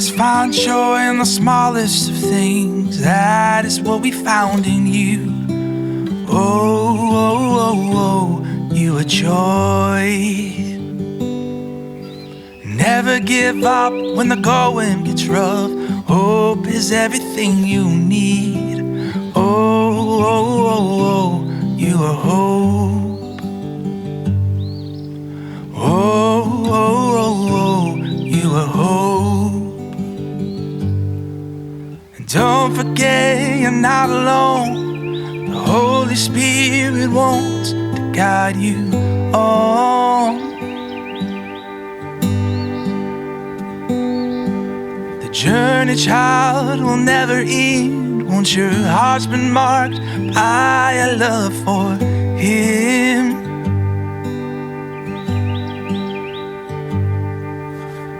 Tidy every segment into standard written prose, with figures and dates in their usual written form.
Always find joy in the smallest of things. That is what we found in you. Oh, oh, oh, oh, you are joy. Never give up when the going gets rough. Hope is everything you need. Oh, oh, oh, oh, you are hope. Oh, oh, oh, oh, you are hope. And don't forget you're not alone. The Holy Spirit wants to guide you on. The journey, child, will never end. Once your heart's been marked by a love for Him.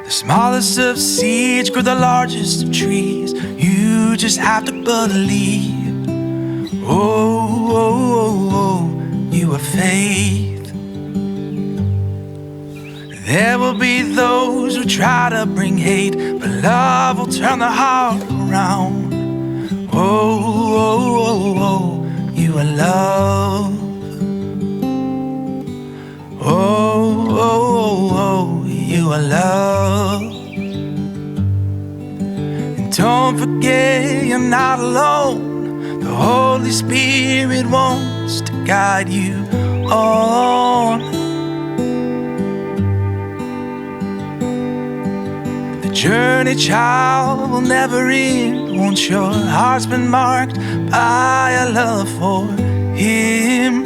The smallest of seeds grow the largest of trees. You just have to believe. Oh, oh, oh, oh, you have faith. There will be those who try to bring hate, but love will turn the heart around. Oh, oh, oh, oh, you are love. Oh, oh, oh, oh, you are love. And don't forget you're not alone. The Holy Spirit wants to guide you on. The journey, child, will never end. Once your heart's been marked by a love for Him.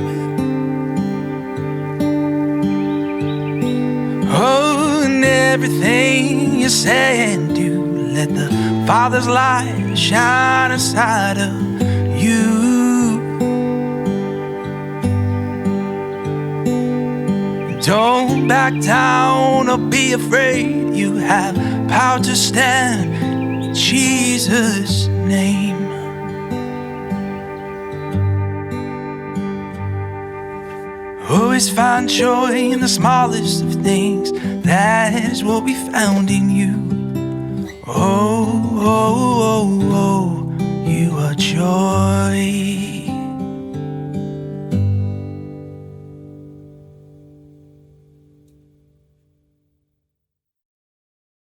Oh, and everything you say and do, let the Father's light shine inside of you. Don't back down or be afraid. You have power to stand in Jesus' name. Always find joy in the smallest of things. That is what we found in you.